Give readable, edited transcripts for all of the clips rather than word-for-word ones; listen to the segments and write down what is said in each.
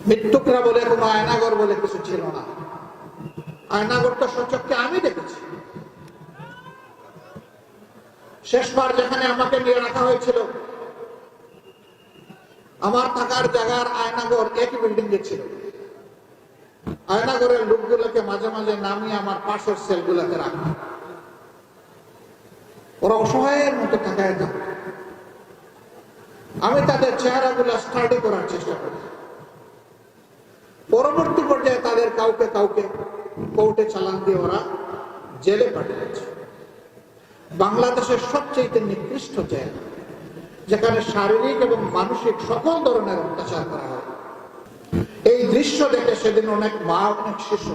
মৃত্যুকরা বলে কোনো আয়নাগর বলে কিছু ছিল না। আয়নাগরটা সচক্ষে আমি দেখেছি। শেষবার যেখানে আমাকে নিয়ে রাখা হয়েছিল, আমার থাকার জায়গার আয়নাগর একই বিল্ডিং এ ছিল। আয়নাগরের লোকগুলোকে মাঝে মাঝে নামিয়ে আমার পাশের সেলগুলোতে রাখা। ওরা অসহায়ের মতো থাকায় থাকত। আমি তাদের চেহারাগুলো স্টাডি করার চেষ্টা করি। পরবর্তী পর্যায়ে তাদের কাউকে কাউকে কোর্টে চালান দিয়ে ওরা জেলে পাঠিয়েছে। বাংলাদেশের সবচেয়ে নিকৃষ্ট জেল, যেখানে শারীরিক এবং মানসিক সকল ধরনের অত্যাচার করা হয়। এই দৃশ্য দেখে সেদিন অনেক মা, অনেক শিশু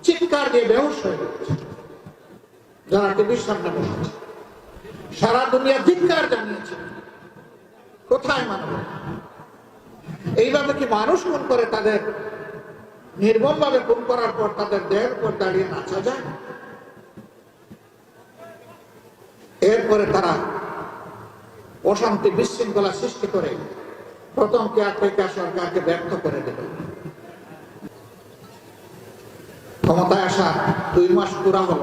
চিৎকার দিয়ে বেহুশ হয়ে গেছে, যারা টিভির সামনে বসেছে। সারা দুনিয়া ধিক্কার জানিয়েছে। কোথায় মানবতা? এইভাবে কি মানুষ খুন করে তাদের নির্মমভাবে খুন করার পর তাদের দেহের উপর দাঁড়িয়ে নাচা যায়? এরপরে তারা অশান্তি বিশৃঙ্খলা সৃষ্টি করে প্রথম কেয়ারটেকার সরকারকে ব্যর্থ করে দিল। ক্ষমতায় আসা 2 মাস পুরা হল।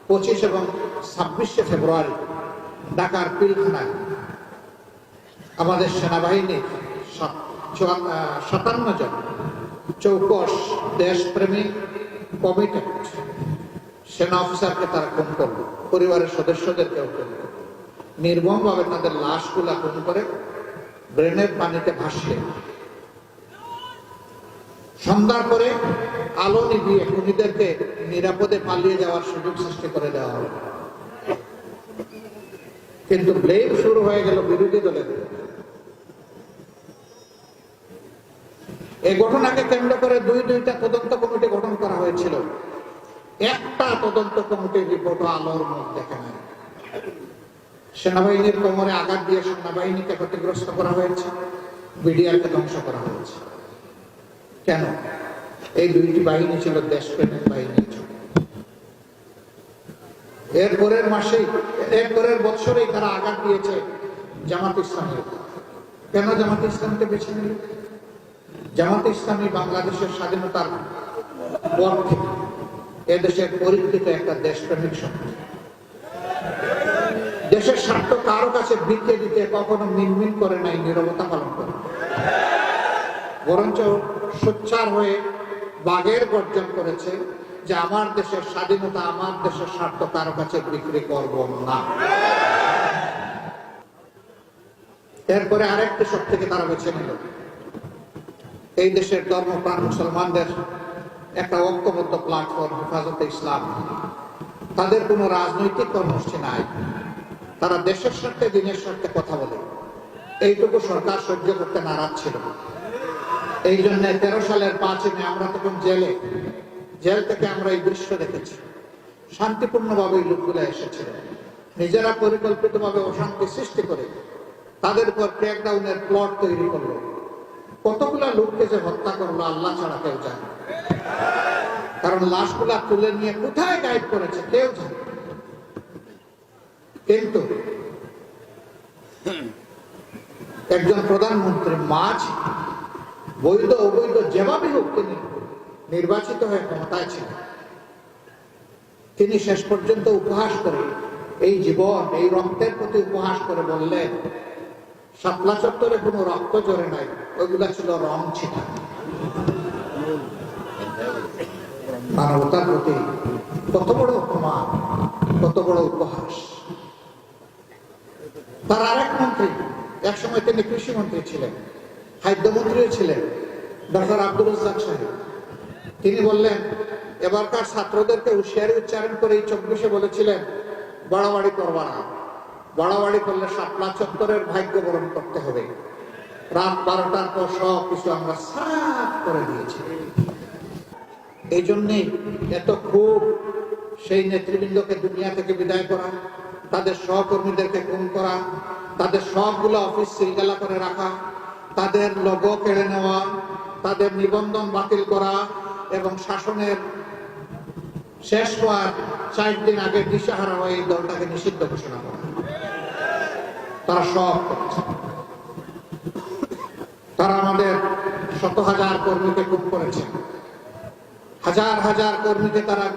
25 এবং 26শে ফেব্রুয়ারি ঢাকার পিলখানায় আমাদের সেনাবাহিনীর 57 জন চৌকস দেশপ্রেমী কমিটেড সেনা অফিসারকে তারা খুন করল, পরিবারের সদস্যদেরকেও খুন করল। নির্মমভাবে তাদের লাশগুলা খুন করে ব্রেনের পানিতে ভাসিয়ে সন্ধ্যার পরে আলো নিভিয়ে খুনিদেরকে নিরাপদে পালিয়ে যাওয়ার সুযোগ সৃষ্টি করে দেওয়া হবে। কিন্তু ব্লেম শুরু হয়ে গেল বিরোধী দলের। এই ঘটনাকে কেন্দ্র করে দুইটা তদন্ত কমিটি গঠন করা হয়েছিল। একটা তদন্ত কমিটির রিপোর্ট আলোর মুখ দেখে নাই। সেনাবাহিনীর কোমরে আঘাত দিয়ে সেনাবাহিনীকে ক্ষতিগ্রস্ত করা হয়েছে, বিডিআরকে ধ্বংস করা হয়েছে। কেন? এই দুইটি বাহিনী ছিল দেশপ্রেমের বাহিনী। এরপরের বছরেই তারা আঘাত দিয়েছে জামাত ইসলামী। কেন জামাত ইসলামীকে বেছে নিল? জামাত ইসলামী বাংলাদেশের স্বাধীনতার পর থেকে এদেশের পরিচিত একটা দেশপ্রেমিক শক্তি। দেশের স্বার্থ কারো কাছে বিক্রি দিতে কখনো মিনমিন করে নাই, নীরবতা পালন করে, বরঞ্চ সোচ্চার হয়ে বাঘের গর্জন করেছে যে আমার দেশের স্বাধীনতা, আমার দেশের স্বার্থ কারো কাছে বিক্রি করব না। এরপরে আরেকটি শক্তিকে তারা বেছে নিল। এই দেশের ধর্মপ্রাণ মুসলমানদের একটা ঐক্যবদ্ধ প্ল্যাটফর্ম হেফাজতে ইসলাম। তাদের কোনো রাজনৈতিক কর্মসূচি নাই, তারা দেশের স্বার্থে দিনের স্বার্থে কথা বলে। এইটুকু সরকার সহ্য করতে নারাজ ছিল। এই জন্য 13 সালের 5 মে আমরা তখন জেল থেকে আমরা এই দৃশ্য দেখেছি। শান্তিপূর্ণভাবে এই লোকগুলো এসেছিল, নিজেরা পরিকল্পিতভাবে অশান্তি সৃষ্টি করে তাদের উপর ক্র্যাকডাউনের প্লট তৈরি করলো। কতগুলা লোককে যে হত্যা করলো আল্লাহ ছাড়া কেউ জানে, কারণ লাশগুলা তুলে নিয়ে কোথায় গায়েব করেছে কেউ জানে। কিন্তু একজন প্রধানমন্ত্রী মাঝ বৈধ অবৈধ যেভাবে হোক তিনি নির্বাচিত হয়ে ক্ষমতায় ছিলেন। তিনি শেষ পর্যন্ত উপহাস করে, এই জীবন, এই রক্তের প্রতি উপহাস করে বললেন, শাপলা চত্বরে কোনো রক্ত জড়ে নাই, ওইগুলা ছিল রং ছিটা। মানবতার প্রতি কত বড় অপমান, কত বড় উপহাস। তার আরেক মন্ত্রী, একসময় তিনি কৃষি মন্ত্রী ছিলেন, খাদ্যমন্ত্রীও ছিলেন, ডক্টর আব্দুল রাজ্জাক সাহেব, তিনি বললেন এবারকার ছাত্রদেরকে হুঁশিয়ারি উচ্চারণ করে এই 24-এ বলেছিলেন, বাড়াবাড়ি করবা না, বাড়াবাড়ি করলে শাপলা চত্বরের ভাগ্য বরণ করতে হবে। রাত 12টার পর সব কিছু আমরা সাফ করে দিয়েছি। এই জন্যই এত খুব সেই নেতৃবৃন্দকে দুনিয়া থেকে বিদায় করা, তাদের সহকর্মীদেরকে খুন করা, তাদের সবগুলো অফিস সিলগালা করে রাখা, তাদের লোগো কেড়ে নেওয়া, তাদের নিবন্ধন বাতিল করা এবং শাসনের শেষ হওয়ার 4 দিন আগে দিশাহারা হয়ে এই দলটাকে নিষিদ্ধ ঘোষণা করা। তারা সব করেছে। তারা আমাদের শত হাজার কর্মীকে খুন করেছেন, হাজার হাজার কর্মীকে তারা